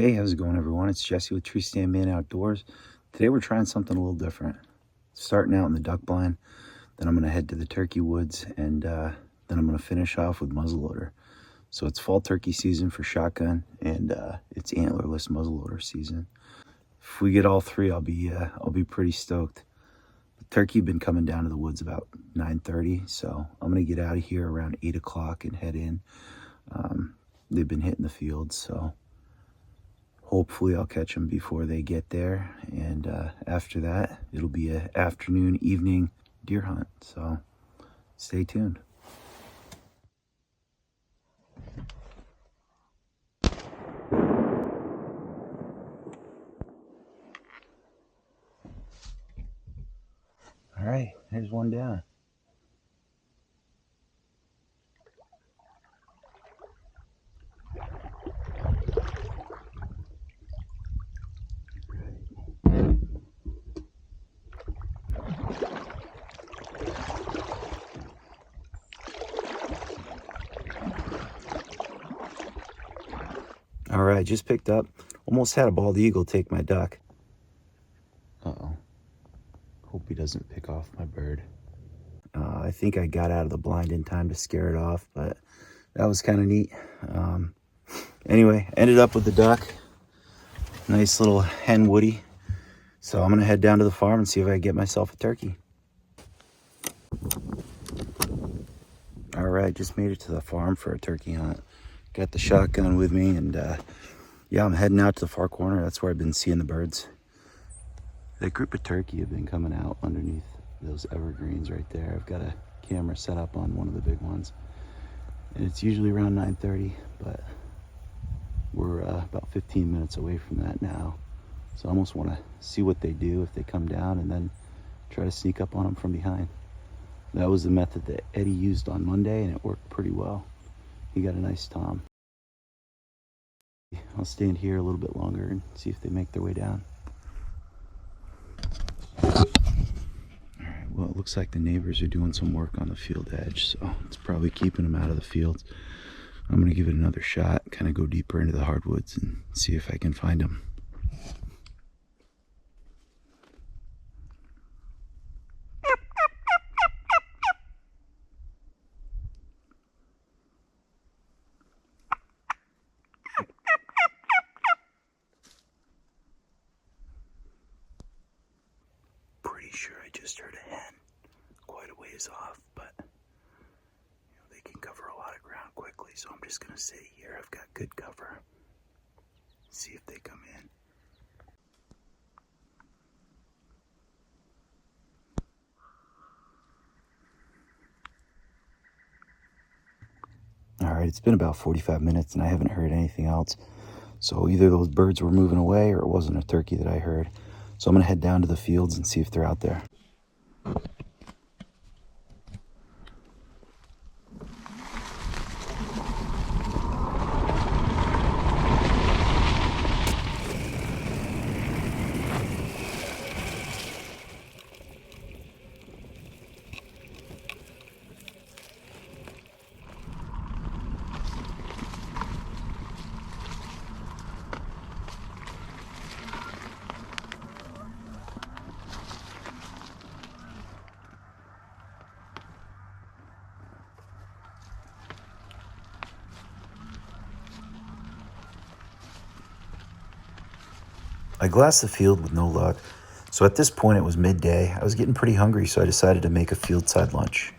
Hey, how's it going, everyone? It's Jesse with Tree Stand Man Outdoors. Today we're trying something a little different. Starting out in the duck blind, then I'm going to head to the turkey woods, and then I'm going to finish off with muzzleloader. So it's fall turkey season for shotgun, and it's antlerless muzzleloader season. If we get all three, I'll be pretty stoked. The turkey been coming down to the woods about 9:30, so I'm going to get out of here around 8 o'clock and head in. They've been hitting the fields, so hopefully I'll catch them before they get there, and after that it'll be an afternoon, evening deer hunt, so stay tuned. All right, here's one down. All right, just picked up. Almost had a bald eagle take my duck. Uh-oh. Hope he doesn't pick off my bird. I think I got out of the blind in time to scare it off, but that was kind of neat. Anyway, ended up with the duck. Nice little hen woody. So I'm going to head down to the farm and see if I can get myself a turkey. All right, just made it to the farm for a turkey hunt. Got the shotgun with me, and yeah, I'm heading out to the far corner. That's where I've been seeing the birds. That group of turkey have been coming out underneath those evergreens right there. I've got a camera set up on one of the big ones, and it's usually around 9:30, but we're about 15 minutes away from that now. So I almost want to see what they do if they come down, and then try to sneak up on them from behind. That was the method that Eddie used on Monday, and it worked pretty well. He got a nice tom. I'll stand here a little bit longer and see if they make their way down. All right, well, it looks like the neighbors are doing some work on the field edge, so it's probably keeping them out of the fields. I'm going to give it another shot, kind of go deeper into the hardwoods and see if I can find them. Pretty sure I just heard a hen quite a ways off, but they can cover a lot of ground quickly, so I'm just going to sit here. I've got good cover. See if they come in. All right, it's been about 45 minutes and I haven't heard anything else. So either those birds were moving away or it wasn't a turkey that I heard. So I'm going to head down to the fields and see if they're out there. I glassed the field with no luck. So at this point it was midday. I was getting pretty hungry, so I decided to make a field side lunch.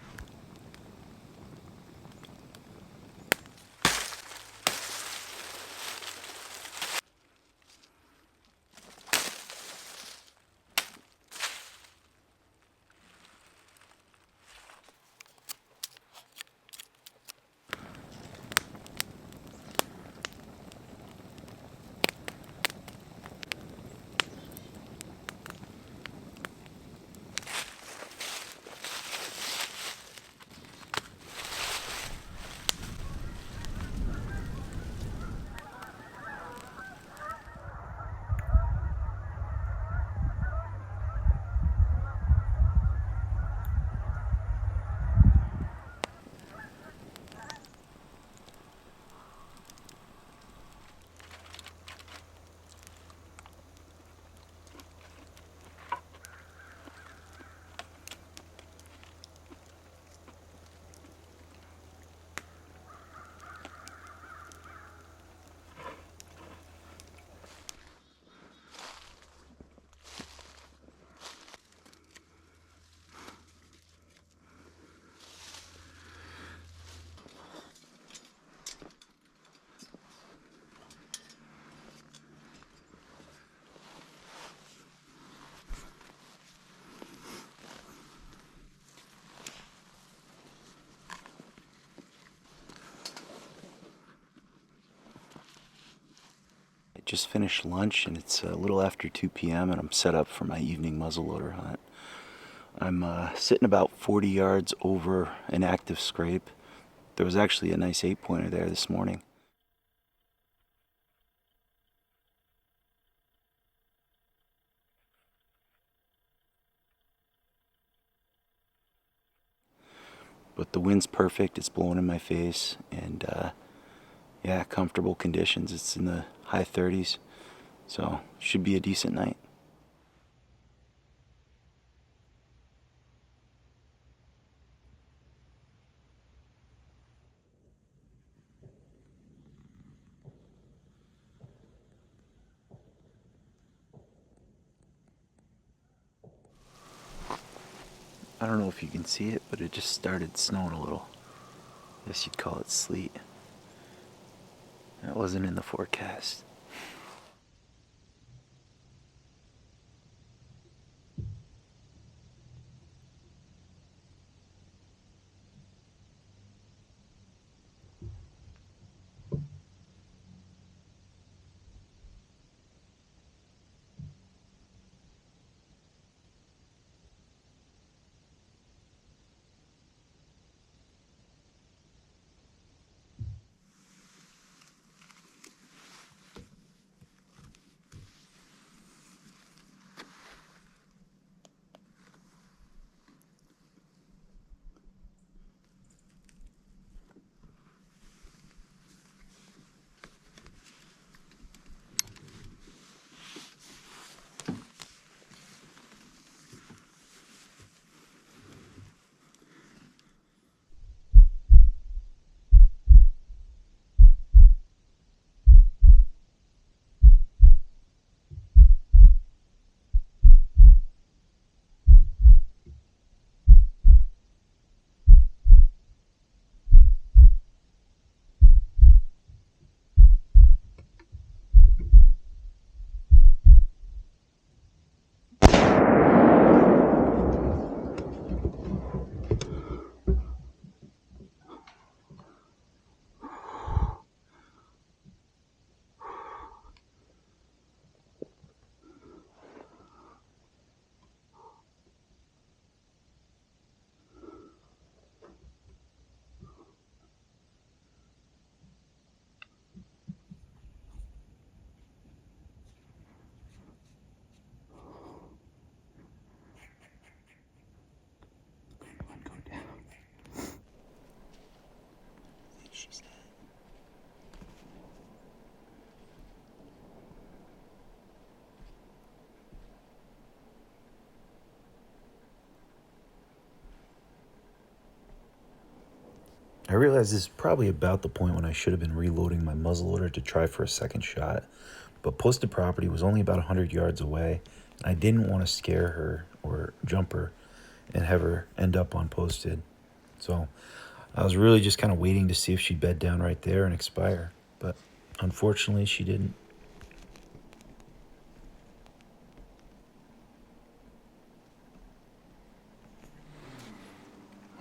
just finished lunch and it's a little after 2 p.m. and I'm set up for my evening muzzleloader hunt. I'm sitting about 40 yards over an active scrape. There was actually a nice 8-pointer there this morning. But the wind's perfect, it's blowing in my face, and yeah, comfortable conditions. It's in the high 30s, so should be a decent night. I don't know if you can see it, but it just started snowing a little. I guess you'd call it sleet. That wasn't in the forecast. I realize this is probably about the point when I should have been reloading my muzzleloader to try for a second shot, but posted property was only about 100 yards away, and I didn't want to scare her or jump her and have her end up on posted. So I was really just kind of waiting to see if she'd bed down right there and expire, but unfortunately she didn't.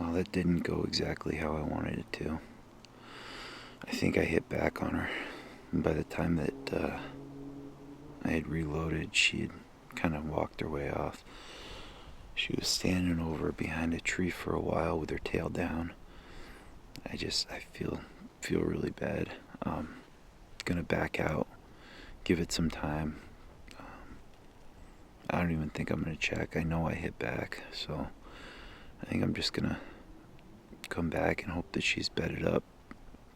Well, that didn't go exactly how I wanted it to. I think I hit back on her, and by the time that I had reloaded, she had kind of walked her way off. She was standing over behind a tree for a while with her tail down. I feel really bad. Gonna back out, give it some time. I don't even think I'm gonna check. I know I hit back, so I think I'm just gonna come back and hope that she's bedded up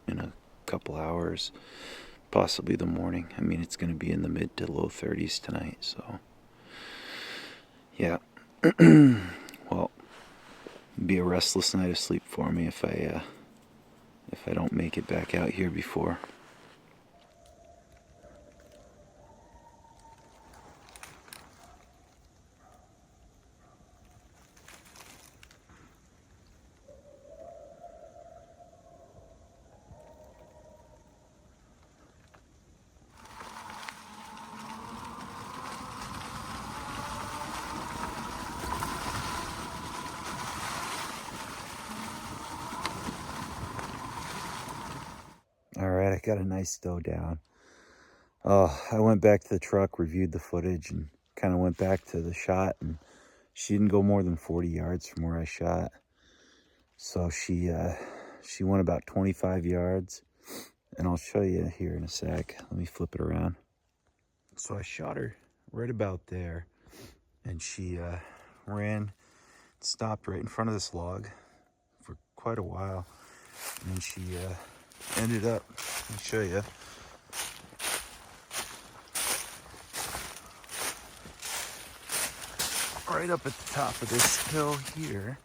in a couple hours, possibly the morning. I mean, it's gonna be in the mid to low 30s tonight, so yeah. Well, it'd be a restless night of sleep for me if I don't make it back out here before. All right, I got a nice doe down. I went back to the truck, reviewed the footage, and kind of went back to the shot, and she didn't go more than 40 yards from where I shot. So she went about 25 yards, and I'll show you here in a sec. Let me flip it around. So I shot her right about there, and she ran, stopped right in front of this log for quite a while, and then she ended up, let me show you, right up at the top of this hill here.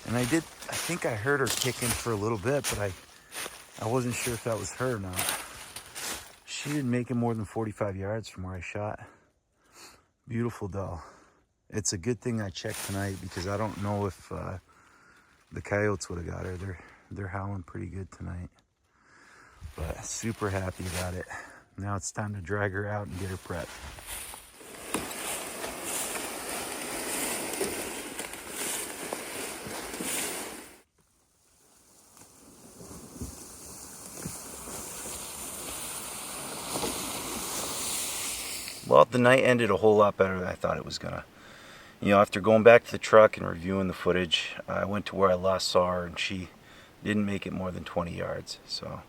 And I think I heard her kicking for a little bit, but I wasn't sure if that was her or not. She didn't make it more than 45 yards from where I shot. Beautiful doe. It's a good thing I checked tonight, because I don't know if the coyotes would have got her. They're howling pretty good tonight. But super happy about it. Now it's time to drag her out and get her prepped. Well, the night ended a whole lot better than I thought it was gonna. You know, after going back to the truck and reviewing the footage, I went to where I last saw her, and she didn't make it more than 20 yards. So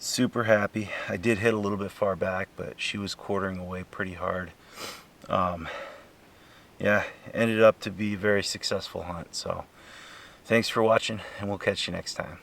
super happy. I did hit a little bit far back, but she was quartering away pretty hard. Yeah, ended up to be a very successful hunt. So thanks for watching, and we'll catch you next time.